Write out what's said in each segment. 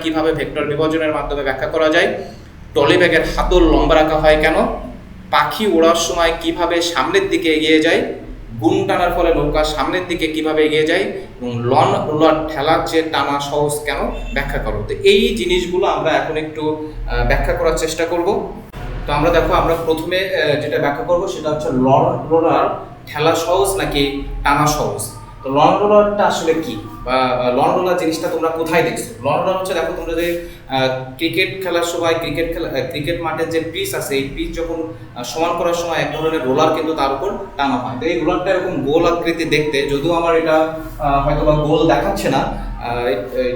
কিভাবে ভেক্টর বিভাজনের মাধ্যমে ব্যাখ্যা করা যায়, ট্রলি ব্যাগের হাতল লম্বা রাখা হয় কেন, পাখি ওড়ার সময় কিভাবে সামনের দিকে এগিয়ে যায়, গুণ টানার ফলে নৌকা সামনের দিকে কিভাবে এগিয়ে যায়, এবং লন রোলার ঠেলার যে টানা সহজ কেন ব্যাখ্যা করো। তো এই জিনিসগুলো আমরা এখন একটু ব্যাখ্যা করার চেষ্টা করব। তো আমরা দেখো, আমরা প্রথমে যেটা ব্যাখ্যা করব সেটা হচ্ছে লন রোলার ঠেলা সহজ নাকি টানা সহজ। তো লন রোলারটা আসলে কি, বা লন রোলার জিনিসটা তোমরা কোথায় দেখছো? লন রোলার হচ্ছে, দেখো তোমরা যে ক্রিকেট খেলার সময় ক্রিকেট মাঠের যে পিচ আছে, এই পিচ যখন সমান করার সময় এক ধরনের রোলার কিন্তু তার উপর টানা হয়। তো এই রোলারটা এরকম গোল আকৃতি দেখতে, যদিও আমার এটা হয়তো বা গোল দেখাচ্ছে না,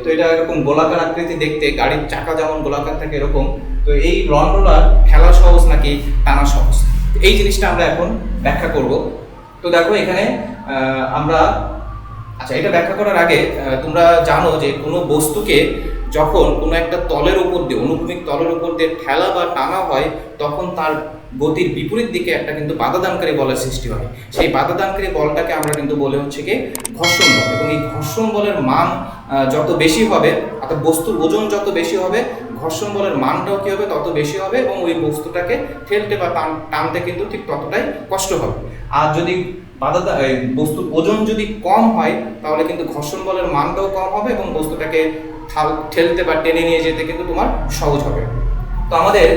তো এটা এরকম গোলাকার আকৃতি দেখতে, গাড়ির চাকা যেমন গোলাকার থাকে এরকম। তো এই লন রোলার ঠেলা সহজ নাকি টানা সহজ, এই জিনিসটা আমরা এখন ব্যাখ্যা করব। তো দেখো এখানে আমরা, আচ্ছা, এটা ব্যাখ্যা করার আগে তোমরা জানো যে কোনো বস্তুকে যখন কোনো একটা তলের উপর দিয়ে, অনুভূমিক তলের উপর দিয়ে ঠেলা বা টানা হয়, তখন তার গতির বিপরীত দিকে একটা কিন্তু বাধাদানকারী বলের সৃষ্টি হয়। সেই বাধাদানকারী বলটাকে আমরা কিন্তু বলে হচ্ছে কি ঘর্ষণ বল। এবং এই ঘর্ষণ বলের মান যত বেশি হবে, অর্থাৎ বস্তুর ওজন যত বেশি হবে, ঘর্ষণ বলের মানটাও কি হবে তত বেশি হবে, এবং ওই বস্তুটাকে ঠেলতে বা টানতে কিন্তু ঠিক ততটাই কষ্ট হবে। আর যদি বস্তুর ওজন যদি কম হয়, তাহলে কিন্তু ঘর্ষণ বলের মানটাও কম হবে এবং বস্তুটাকে ঠেলতে বা টেনে নিয়ে যেতে কিন্তু তোমার সহজ হবে। তো আমাদের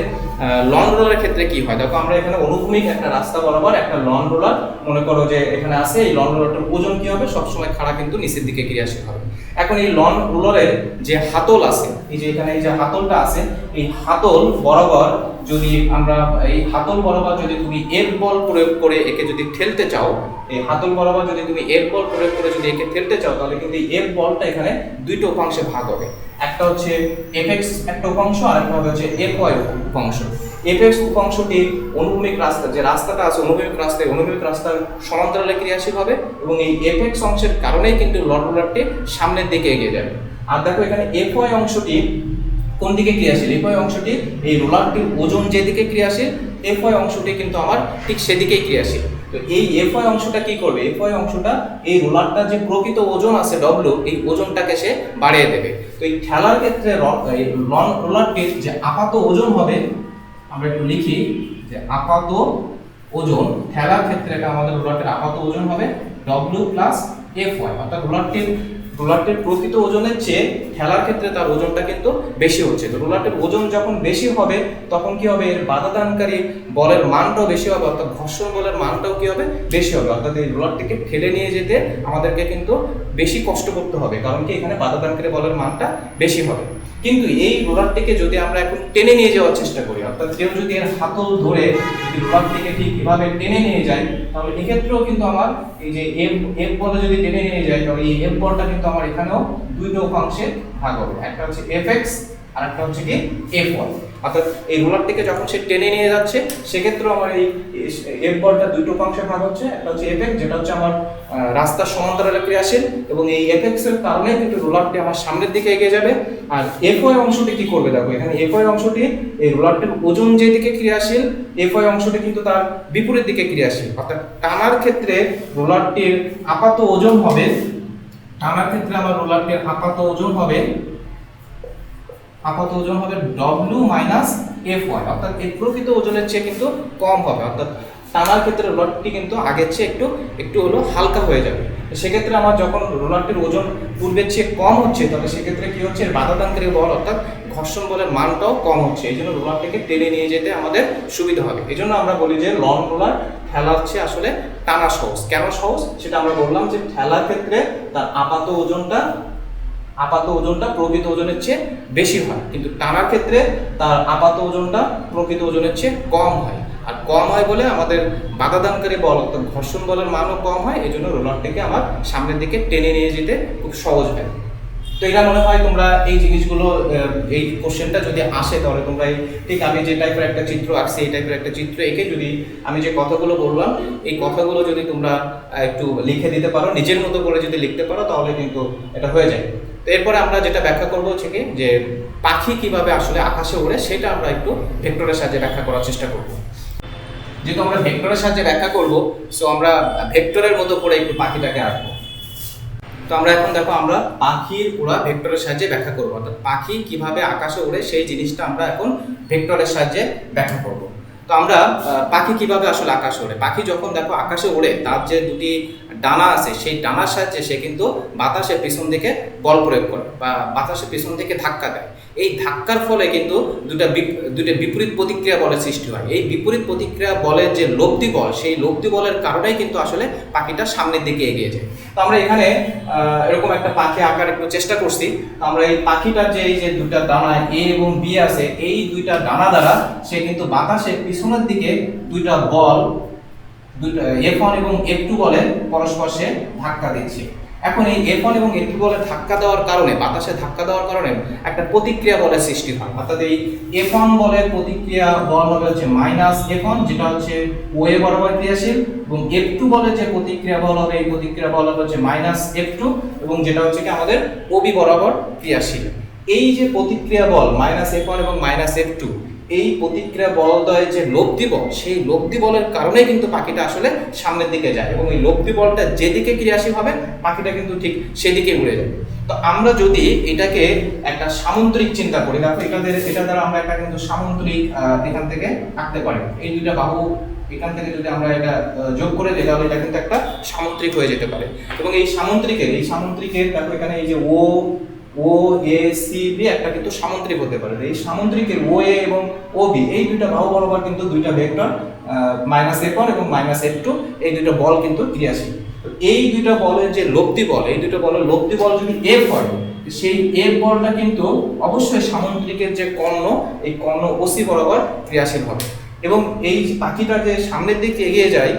লন রোলারের ক্ষেত্রে কি হয়, দেখো আমরা এখানে অনুভূমিক একটা রাস্তা বরাবর একটা লন রোলার মনে করো যে এখানে আছে। এই লন রোলারটার ওজন কি হবে, সবসময় খাড়া কিন্তু নিচের দিকে ক্রিয়াশীল হবে। এখন এই লন রোলারের যে হাতল আছে, এই যে এখানে এই যে হাতলটা আছে, এই হাতল বরাবর যদি আমরা, এই হাতল বরাবর যদি তুমি এফ বল প্রয়োগ করে একে যদি ঠেলতে চাও, এই হাতল বরাবর যদি তুমি এফ বল প্রয়োগ করে যদি একে ঠেলতে চাও, তাহলে কিন্তু এই এফ বলটা এখানে দুইটা উপাংশে ভাগ হবে। একটা হচ্ছে এফএক্স একটা উপাংশ, আর একটা হচ্ছে এফওয়াই উপাংশ। এফএক্স উপাংশটি অনুভূমিক রাস্তা, যে রাস্তাটা আছে অনুভূমিক রাস্তার সমান্তরালে ক্রিয়াশীল হবে, এবং এই এফএক্স অংশের কারণেই কিন্তু লন রোলারটি সামনের দিকে এগিয়ে যাবে। আর দেখো এখানে এফওয়াই অংশটি কোন দিকে ক্রিয়াশীল, এফওয়াই অংশটি এই রোলারটির ওজন যেদিকে ক্রিয়াশীল, এফওয়াই অংশটি কিন্তু আমার ঠিক সেদিকেই ক্রিয়াশীল। তো এই এফওয়াই অংশটা কি করবে, এফওয়াই অংশটা এই রোলারটার যে প্রকৃত ওজন আছে ডব্লিউ, এই ওজনটাকে সে বাড়িয়ে দেবে। তো এই ঠেলার ক্ষেত্রে লন রোলারটির যে আপাত ওজন হবে, আমরা একটু লিখি যে আপাত ওজন, ঠেলার ক্ষেত্রে আমাদের রোলারটির আপাত ওজন হবে ডব্লিউ প্লাস এফওয়াই, অর্থাৎ রোলারটির প্রকৃত ওজনের চেয়ে ঠেলার ক্ষেত্রে তার ওজনটা কিন্তু বেশি হচ্ছে। তো রোলারটির ওজন যখন বেশি হবে, তখন কি হবে, এর বাধাদানকারী বলের মানটাও বেশি হবে, অর্থাৎ ঘর্ষণ বলের মানটাও কি হবে, বেশি হবে। অর্থাৎ এই রোলারটিকে ঠেলে নিয়ে যেতে আমাদেরকে কিন্তু বেশি কষ্ট করতে হবে, কারণ কি এখানে বাধাদানকারী বলের মানটা বেশি হবে। কিন্তু এই রোলারটিকে যদি আমরা এখন টেনে নিয়ে যাওয়ার চেষ্টা করি, অর্থাৎ কেউ যদি এর হাতল ধরে যদি রোলারটিকে ঠিক এভাবে টেনে নিয়ে যায়, তাহলে এক্ষেত্রেও কিন্তু আমার এই যে এফ বলে যদি টেনে নিয়ে যায়, তাহলে এই এফ বলটা কিন্তু আমার এখানেও দুইটা উপাংশে ভাগ হবে। একটা হচ্ছে এফএক্স আর একটা হচ্ছে কি এফওয়াই। অর্থাৎ এই রোলারটিকে যখন সে টেনে নিয়ে যাচ্ছে, সেক্ষেত্রে আমার এই এফ বলটা দুটো উপাংশে ভাগ হচ্ছে। একটা হচ্ছে এফএক্স, যেটা হচ্ছে আমার রাস্তার সমান্তরালে ক্রিয়াশীল, এবং এই এফএক্স এর কারণে কিন্তু রোলারটি আমার সামনের দিকে এগিয়ে যাবে। আর এফওয়াই অংশটি কি করবে, দেখো এখানে এফওয়াই অংশটি এই রোলারটির ওজন যেদিকে ক্রিয়াশীল, এফওয়াই অংশটি কিন্তু তার বিপরীত দিকে ক্রিয়াশীল। অর্থাৎ টানার ক্ষেত্রে রোলারটির আপাত ওজন হবে, টানার ক্ষেত্রে আমার রোলারটির আপাত ওজন হবে ডব্লিউ মাইনাস এফওয়াই, অর্থাৎ এর প্রকৃত ওজনের চেয়ে কিন্তু কম হবে। অর্থাৎ টানার ক্ষেত্রে রোলারটি কিন্তু আগের চেয়ে একটু হলো হালকা হয়ে যাবে। সেক্ষেত্রে আমার যখন রোলারটির ওজন পূর্বের চেয়ে কম হচ্ছে, তাহলে সেক্ষেত্রে কি হচ্ছে, বাধাদানকারী বল অর্থাৎ ঘর্ষণ বলের মানটাও কম হচ্ছে। এই জন্য রোলারটিকে টেনে নিয়ে যেতে আমাদের সুবিধা হবে। এই জন্য আমরা বলি যে লন রোলার ঠেলা হচ্ছে আসলে টানা সহজ। কেন সহজ সেটা আমরা বললাম, যে ঠেলার ক্ষেত্রে তার আপাত ওজনটা প্রকৃত ওজনের চেয়ে বেশি হয়, কিন্তু টানার ক্ষেত্রে তার আপাত ওজনটা প্রকৃত ওজনের চেয়ে কম হয়। আর কম হয় বলে আমাদের বাধাদানকারী বল অর্থাৎ ঘর্ষণ বলের মানও কম হয়। এই জন্য রোলারটিকে আমার সামনের দিকে টেনে নিয়ে যেতে খুব সহজ হয়। তো এটা মনে হয় তোমরা এই জিনিসগুলো, এই কোশ্চেনটা যদি আসে, তাহলে তোমরা ঠিক আমি যে টাইপের একটা চিত্র আঁকছি, এই টাইপের একটা চিত্র এঁকে যদি আমি যে কথাগুলো বললাম, এই কথাগুলো যদি তোমরা একটু লিখে দিতে পারো, নিজের মতো করে যদি লিখতে পারো, তাহলে কিন্তু এটা হয়ে যায়। তো এরপরে আমরা যেটা ব্যাখ্যা করবো হচ্ছে কি, যে পাখি কিভাবে আসলে আকাশে ওড়ে, সেটা আমরা একটু ভেক্টরের সাহায্যে ব্যাখ্যা করার চেষ্টা করব। যেহেতু আমরা ভেক্টরের সাহায্যে ব্যাখ্যা করব, সো আমরা ভেক্টরের মতো করে একটু পাখিটাকে আঁকবো। তো আমরা এখন দেখো আমরা পাখির উড়া ভেক্টরের সাহায্যে ব্যাখ্যা করবো, অর্থাৎ পাখি কিভাবে আকাশে ওড়ে সেই জিনিসটা আমরা এখন ভেক্টরের সাহায্যে ব্যাখ্যা করব। তো আমরা পাখি কিভাবে আসলে আকাশে ওড়ে, পাখি যখন দেখো আকাশে ওড়ে তার যে দুটি ডানা আছে সেই ডানার সাহায্যে সে কিন্তু বাতাসের পিছন দিকে বল প্রয়োগ করে বা বাতাসের পিছন দিকে ধাক্কা দেয়। এই ধাক্কার ফলে কিন্তু দুটা বিপরীত প্রতিক্রিয়া বলের সৃষ্টি হয়। এই বিপরীত প্রতিক্রিয়া বলের যে লব্ধি বল, সেই লব্ধি বলের কারণেই কিন্তু আসলে পাখিটা সামনের দিকে এগিয়ে যায়। তো আমরা এখানে এরকম একটা পাখি আঁকার একটু চেষ্টা করছি। আমরা এই পাখিটার যে এই যে দুটা ডানা এ এবং বি আছে, এই দুইটা ডানা দ্বারা সে কিন্তু বাতাসের পিছনের দিকে দুইটা বল, দুইটা F1 এবং F2 বলে পরস্পর সে ধাক্কা দিচ্ছে। এখন এই F1 এবং F2 বলে ধাক্কা দেওয়ার কারণে, বাতাসে ধাক্কা দেওয়ার কারণে একটা প্রতিক্রিয়া বলের সৃষ্টি হয়। অর্থাৎ এই F1 বলের প্রতিক্রিয়া বল হবে হচ্ছে -F1, যেটা হচ্ছে OA বরাবর ক্রিয়াশীল, এবং F2 বলের যে প্রতিক্রিয়া বল হবে, এই প্রতিক্রিয়া বল হবে হচ্ছে -F2, এবং যেটা হচ্ছে কি আমাদের OB বরাবর ক্রিয়াশীল। এই যে প্রতিক্রিয়া বল -F1 এবং -F2, এই প্রতিক্রিয়া বলদ্বয়ের যে লব্ধি বল, সেই লব্ধি বলের কারণে কিন্তু পাখিটা আসলে সামনের দিকে যায়, এবং এই লব্ধি বলটা যেদিকে ক্রিয়াশীল হবে পাখিটা কিন্তু ঠিক সেদিকে উড়ে যাবে। তো আমরা যদি এটাকে একটা সামুদ্রিক চিন্তা করি, দেখো এটা দ্বারা আমরা একটা কিন্তু সামুদ্রিক এখান থেকে আঁকতে পারি। এই দুইটা বাহু এখান থেকে যদি আমরা এটা যোগ করে দিই তাহলে এটা কিন্তু একটা সামুদ্রিক হয়ে যেতে পারে। এবং এই সামুদ্রিকের দেখো এখানে এই যে ও এ সি বি একটা কিন্তু সামুদ্রিক হতে পারে। এই সামুদ্রিকের ও এ এবং ও বি এই দুইটা বাহু বরাবর কিন্তু দুইটা ভেক্টর -F1 এবং -F2 এই দুইটা বল কিন্তু ক্রিয়াশীল। এই দুইটা বলের যে লব্ধি বল, এই দুইটা বলের লব্ধি বল যদি F হয়, সেই F বলটা কিন্তু অবশ্যই সামুদ্রিকের যে কর্ণ, এই কর্ণ OC বরাবর ক্রিয়াশীল হবে। এবং এই পাখিটা যে সামনের দিকে এগিয়ে যায়,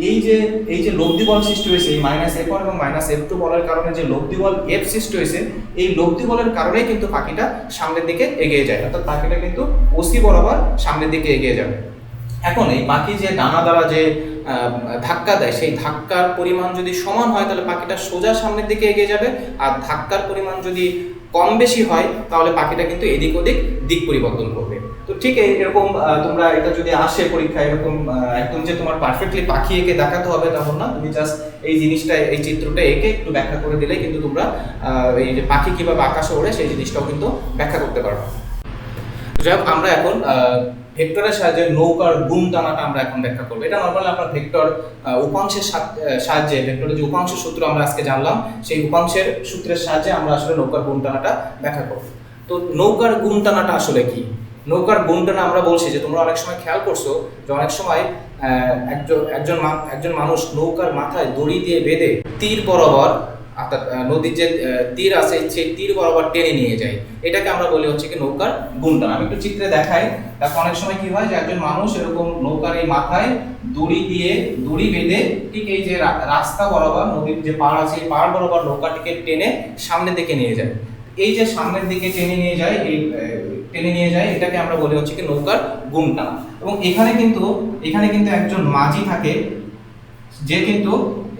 এই যে লব্ধি বল সৃষ্টি হয়েছে, এই -F1 এবং -F2 বলের কারণে যে লব্ধি বল F সৃষ্টি হয়েছে, এই লব্ধি বলের কারণেই কিন্তু পাখিটা সামনের দিকে এগিয়ে যায়, অর্থাৎ পাখিটা কিন্তু OC বরাবর সামনের দিকে এগিয়ে যাবে। এখন এই পাখি যে ডানা দ্বারা যে ধাক্কা দেয়, সেই ধাক্কার পরিমাণ যদি সমান হয় তাহলে পাখিটা সোজা সামনের দিকে এগিয়ে যাবে, আর ধাক্কার পরিমাণ যদি কম বেশি হয় তাহলে পাখিটা কিন্তু এদিক ওদিক দিক পরিবর্তন করবে। তো ঠিক এরকম তোমরা এটা যদি আসে পরীক্ষায়, এরকম একদম যে তোমার পারফেক্টলি পাখি এঁকে দেখাতে হবে তেমন না, তুমি জাস্ট এই জিনিসটা, এই চিত্রটা এঁকে একটু ব্যাখ্যা করে দিলে কিন্তু তোমরা এই যে পাখি কিভাবে আকাশে ওড়ে সেই জিনিসটাও কিন্তু ব্যাখ্যা করতে পারবে। যাই হোক, আমরা এখন ভেক্টরের সাহায্যে নৌকার গুণ টানাটা আমরা এখন ব্যাখ্যা করবো। এটা নরমালি আমরা ভেক্টর উপাংশের সাহায্যে, ভেক্টরের যে উপাংশ সূত্র আমরা আজকে জানলাম, সেই উপাংশের সূত্রের সাহায্যে আমরা আসলে নৌকার গুণ টানাটা ব্যাখ্যা করবো। তো নৌকার গুণ টানাটা আসলে কি? নৌকার গুণ টানা আমরা বলছি যে তোমরা অনেক সময় খেয়াল করছো যে অনেক সময় একজন মানুষ নৌকার মাথায় দড়ি দিয়ে বেঁধে তীর বরাবর, অর্থাৎ নদীর যে তীর আছে সেই তীর বরাবর টেনে নিয়ে যায়, এটাকে আমরা বলি হচ্ছে কি নৌকার গুণ টানা। আমি একটু চিত্রে দেখাই। দেখো অনেক সময় কি হয় যে একজন মানুষ এরকম নৌকার এই মাথায় দড়ি বেঁধে ঠিক এই যে রাস্তা বরাবর, নদীর যে পাড় আছে এই পাড় বরাবর নৌকাটিকে টেনে সামনের দিকে নিয়ে যায়। এই যে সামনের দিকে টেনে নিয়ে যায় এটাকে আমরা বলি হচ্ছে কি নৌকার গুণ টানা। এবং এখানে কিন্তু একজন মাঝি থাকে, যে কিন্তু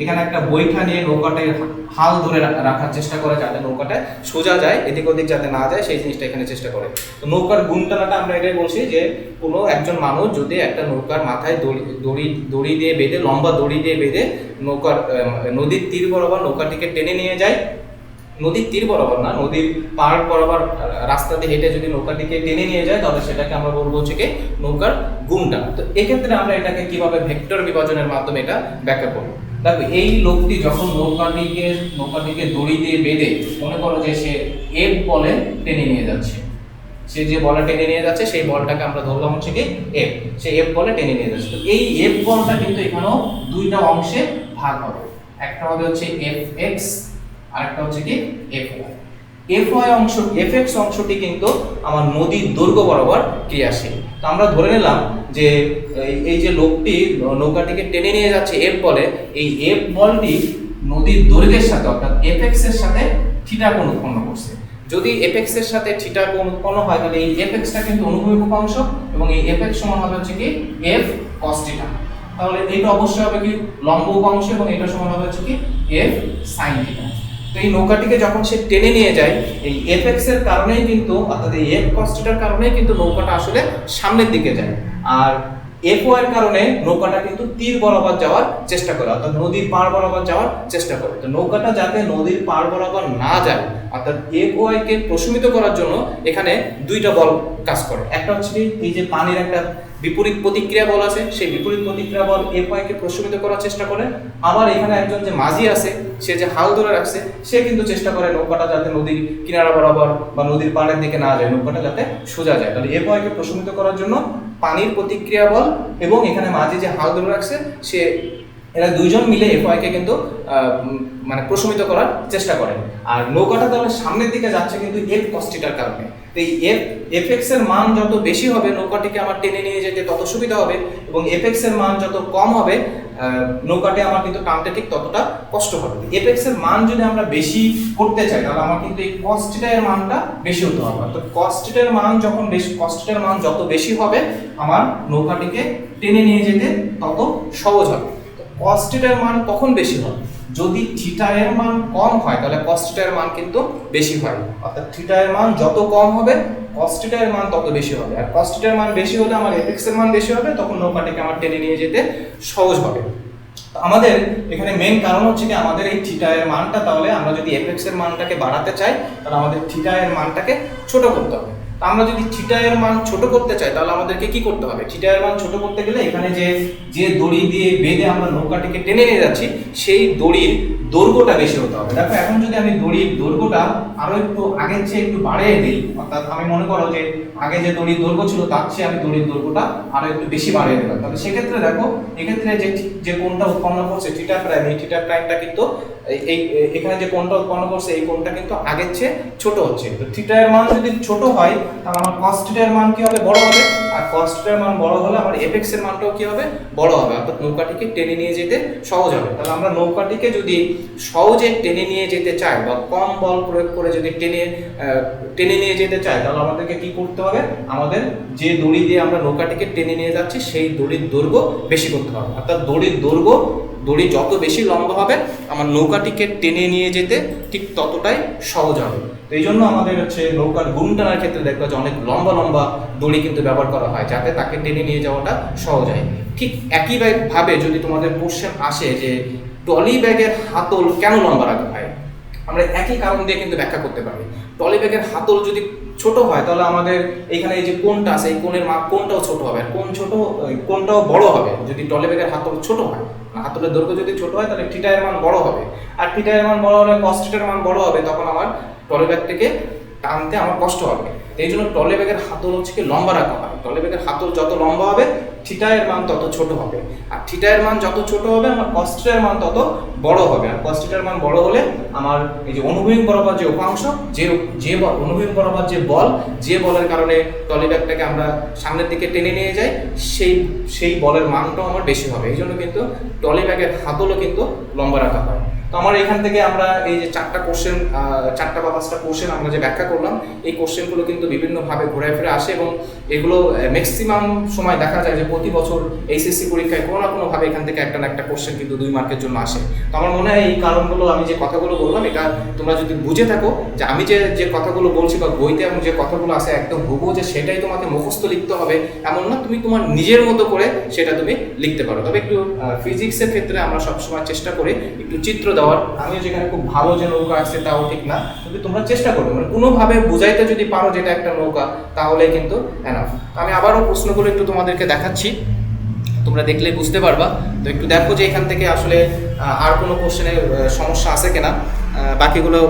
এখানে একটা বৈঠা নিয়ে নৌকাটায় হাল ধরে রাখার চেষ্টা করে, যাতে নৌকাটা সোজা যায়, এদিক ওদিক যাতে না যায় সেই জিনিসটা এখানে চেষ্টা করে। তো নৌকার গুণ টানাটা আমরা এটাই বলছি যে কোনো একজন মানুষ যদি একটা নৌকার মাথায় দড়ি দিয়ে বেঁধে, লম্বা দড়ি দিয়ে বেঁধে নৌকার নদীর তীর বরাবর নৌকাটিকে টেনে নিয়ে যায়, নদীর তীর বরাবর না, নদীর পাড় বরাবর রাস্তা দিয়ে হেঁটে যদি নৌকাটিকে টেনে নিয়ে যায় তাহলে সেটাকে আমরা বলবো হচ্ছে কি নৌকার গুণ টানা। তো এক্ষেত্রে আমরা এটাকে কিভাবে ভেক্টর বিভাজনের মাধ্যমে এটা ব্যাখ্যা করবো। দেখো এই লোকটি যখন নৌকাটিকে দড়ি দিয়ে বেঁধে, মনে করো যে সে এফ বলে টেনে নিয়ে যাচ্ছে, সে যে বলে টেনে নিয়ে যাচ্ছে সেই বলটাকে আমরা ধরলাম হচ্ছে কি এফ, সে এফ বলে টেনে নিয়ে যাচ্ছে। তো এই এফ বলটা কিন্তু এখানেও দুইটা অংশে ভাগ হবে, একটা হবে হচ্ছে এফ এক্স, আরেকটা হচ্ছে কি এফ ওয়াই। এফ ওয়াই অংশ, এফ এক্স অংশটি কিন্তু আমার নদীর দৈর্ঘ্য বরাবর ক্রিয়াশীল। তো আমরা ধরে নিলাম যে এই যে লোকটি নৌকাটিকে টেনে নিয়ে যাচ্ছে এফ বলে, এই এফ বলটি নদীর দৈর্ঘ্যের সাথে অর্থাৎ এফ এক্স এর সাথে থিটা কোণ উৎপন্ন করছে। যদি এফ এক্স এর সাথে থিটা কোণ উৎপন্ন হয় তাহলে এই এফ এক্সটা কিন্তু অনুভূমিক উপাংশ, এবং এই এফ এক্স সমান হবে হচ্ছে কি এফ কস থিটা। তাহলে এটা অবশ্যই হবে কি লম্ব উপাংশ, এবং এটা সমান হবে হচ্ছে কি এফ সাইন থিটা। তো এই নৌকাটিকে যখন সে টেনে নিয়ে যায়, এই এফ এক্স এর কারণেই কিন্তু, অর্থাৎ এই এফ কস থিটার কারণেই কিন্তু নৌকাটা আসলে সামনের দিকে যায়। আর এফ ও এর কারণে নৌকাটা কিন্তু তীর বরাবর যাওয়ার চেষ্টা করে, অর্থাৎ নদীর পাড় বরাবর যাওয়ার চেষ্টা করে। তো নৌকাটা যাতে নদীর পাড় বরাবর না যায়, অর্থাৎ এফ ও কে প্রশমিত করার জন্য এখানে দুইটা বল কাজ করে। একটা হচ্ছে এই যে পানির একটা বিপরীত প্রতিক্রিয়া বল আছে, সেই বিপরীত প্রতিক্রিয়া বল এফ ও কে প্রশমিত করার চেষ্টা করে। আবার এখানে একজন যে মাঝি আছে, সে যে হাল ধরে রাখছে, সে কিন্তু চেষ্টা করে নৌকাটা যাতে নদীর কিনারা বরাবর বা নদীর পাড়ের দিকে না যায়, নৌকাটা যাতে সোজা যায়। তাহলে এফ ও কে প্রশমিত করার জন্য পানির প্রতিক্রিয়া বল এবং এখানে মাঝি যে হাল ধরে রাখছে, সে এরা দুইজন মিলে এফ কে কিন্তু মানে প্রশমিত করার চেষ্টা করে। আর নৌকাটা তাহলে সামনের দিকে যাচ্ছে কিন্তু এফ কস থিটার কারণে। তো এই এফ এক্স এর মান যত বেশি হবে, নৌকাটিকে আমার টেনে নিয়ে যেতে তত সুবিধা হবে, এবং এফ এক্স এর মান যত কম হবে, নৌকাটি আমার কিন্তু টানতে ঠিক ততটা কষ্ট হবে। এফ এক্স এর মান যদি আমরা বেশি করতে চাই, তাহলে আমার কিন্তু এই কস থিটা এর মানটা বেশি হতে হবে। তো কস থিটা এর মান যখন বেশি, কস থিটা এর মান যত বেশি হবে, আমার নৌকাটিকে টেনে নিয়ে যেতে তত সহজ হবে। কস থিটা এর মান কখন বেশি হবে? যদি থিটা এর মান কম হয়, তাহলে কস থিটা এর মান কিন্তু বেশি হয়। অর্থাৎ থিটা এর মান যত কম হবে, কস থিটা এর মান তত বেশি হবে। আর কস থিটা এর মান বেশি হলে আমার এফ এক্স এর মান বেশি হবে, তখন নৌকাটিকে আমার টেনে নিয়ে যেতে সহজ হবে। আমাদের এখানে মেইন কারণ হচ্ছে কি, আমাদের এই থিটা এর মানটা, তাহলে আমরা যদি এফ এক্স এর মানটাকে বাড়াতে চাই, তাহলে আমাদের থিটা এর মানটাকে ছোট করতে হবে। আমরা যদি থিটা এর মান ছোট করতে চাই, তাহলে আমাদেরকে কি করতে হবে? থিটা এর মান ছোট করতে গেলে এখানে যে দড়ি দিয়ে বেঁধে আমরা নৌকাটিকে টেনে নিয়ে যাচ্ছি, সেই দড়ির দৈর্ঘ্যটা বেশি হতে হবে। দেখো, এখন যদি আমি দড়ির দৈর্ঘ্যটা আরো একটু আগের চেয়ে একটু বাড়িয়ে দিই, অর্থাৎ আমি মনে করো যে আগে যে দড়ির দৈর্ঘ্য ছিল, তার চেয়ে আমি দড়ির দৈর্ঘ্যটা আরো একটু বেশি বাড়িয়ে দিলাম, তাহলে সেক্ষেত্রে দেখো, এক্ষেত্রে যে কোণটা উৎপন্ন করছে থিটা প্রাইম, এই থিটা প্রাইমটা কিন্তু এই এখানে যে কোণটা উৎপন্ন করছে, এই কোণটা কিন্তু আগের চেয়ে ছোট হচ্ছে। তো থিটা এর মান যদি ছোট হয়, তাহলে আমার cos থিটা এর মান কি হবে? বড় হবে। আর cos থিটা এর মান বড় হলে আমার fx এর মানটাও কি হবে? বড় হবে। অর্থাৎ নৌকাটিকে টেনে নিয়ে যেতে সহজ হবে। তাহলে আমরা নৌকাটিকে যদি সহজে টেনে নিয়ে যেতে চাই, বা কম বল প্রয়োগ করে যদি টেনে নিয়ে যেতে চাই, তাহলে আমাদেরকে কি করতে হবে? আমাদের যে দড়ি দিয়ে আমরা নৌকাটিকে টেনে নিয়ে যাচ্ছি, সেই দড়ির দৈর্ঘ্য বেশি করতে হবে। অর্থাৎ দড়ি যত বেশি লম্বা হবে, আমার নৌকাটিকে টেনে নিয়ে যেতে ঠিক ততটাই সহজ হবে। তো এই জন্য আমাদের হচ্ছে নৌকার গুণ টানার ক্ষেত্রে দেখবা যে অনেক লম্বা লম্বা দড়ি কিন্তু ব্যবহার করা হয়, যাতে তাকে টেনে নিয়ে যাওয়াটা সহজ হয়। ঠিক একই ভাবে যদি তোমাদের কোশ্চেন আসে যে ট্রলি ব্যাগের হাতল কেন লম্বা রাখা হয়, আমরা একই কারণ দিয়ে কিন্তু ব্যাখ্যা করতে পারি। ট্রলি ব্যাগের হাতল যদি ছোট হয়, তাহলে আমাদের এখানে এই যে কোণটা আছে, এই কোণের কোণটাও ছোট হবে, আর কোণটাও বড় হবে যদি ট্রলি ব্যাগের হাতল ছোট হয়। হাতলের দৈর্ঘ্য যদি ছোট হয়, তাহলে থিটা এর মান বড় হবে, আর থিটা এর মান বড় হলে কস থিটার মান বড় হবে, তখন আমার ট্রলি ব্যাগটিকে টানতে আমার কষ্ট হবে। এই জন্য ট্রলি ব্যাগের হাতল হচ্ছে কি লম্বা রাখা হয়। ট্রলি ব্যাগের হাতল যত লম্বা হবে, থিটা এর মান তত ছোট হবে, আর থিটা এর মান যত ছোট হবে, আমার কস থিটার মান তত বড় হবে। আর কস থিটার মান বড় হলে আমার এই যে অনুভূমিক বরাবর যে উপাংশ, যে অনুভূমিক বরাবর যে বল, যে বলের কারণে ট্রলি ব্যাগটাকে আমরা সামনের দিকে টেনে নিয়ে যাই, সেই বলের মানটাও আমার বেশি হবে। এই জন্য কিন্তু ট্রলি ব্যাগের হাতলও কিন্তু লম্বা রাখা হয়। তো আমার এখান থেকে আমরা এই যে 4টা বা 5টা কোশ্চেন আমরা যে ব্যাখ্যা করলাম, এই কোশ্চেনগুলো কিন্তু বিভিন্নভাবে ঘুরে ফিরে আসে, এবং এগুলো ম্যাক্সিমাম সময় দেখা যায় যে প্রতি বছর এইচএসসি পরীক্ষায় কোনো না কোনোভাবে এখান থেকে একটা না একটা কোশ্চেন কিন্তু 2 মার্কের জন্য আসে। তো আমার মনে হয় এই কারণগুলো, আমি যে কথাগুলো বললাম, এটা তোমরা যদি বুঝে থাকো যে আমি যে কথাগুলো বলছি বা বইতে আমি যে কথাগুলো আছে একদম হুবহু যে সেটাই তোমাকে মুখস্থ লিখতে হবে এমন না, তুমি তোমার নিজের মতো করে সেটা তুমি লিখতে পারো। তবে একটু ফিজিক্সের ক্ষেত্রে আমরা সবসময় চেষ্টা করি একটু চিত্র দেওয়ার। আমিও যেখানে খুব ভালো যে নৌকা আছে তাও ঠিক না, কিন্তু তোমরা চেষ্টা করবে, মানে কোনোভাবে বুঝাইতে যদি পারো যেটা একটা নৌকা, তাহলে কিন্তু এনাফ। আমি আবারও প্রশ্নগুলো একটু তোমাদেরকে দেখাচ্ছি, তোমরা দেখলে বুঝতে পারবা। তো একটু দেখো যে এখান থেকে আসলে আর কোনো কোশ্চেনের সমস্যা আছে কিনা, বাকিগুলো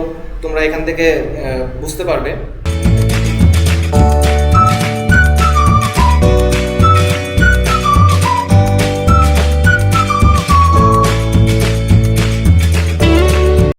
তোমরা এখান থেকে বুঝতে পারবে।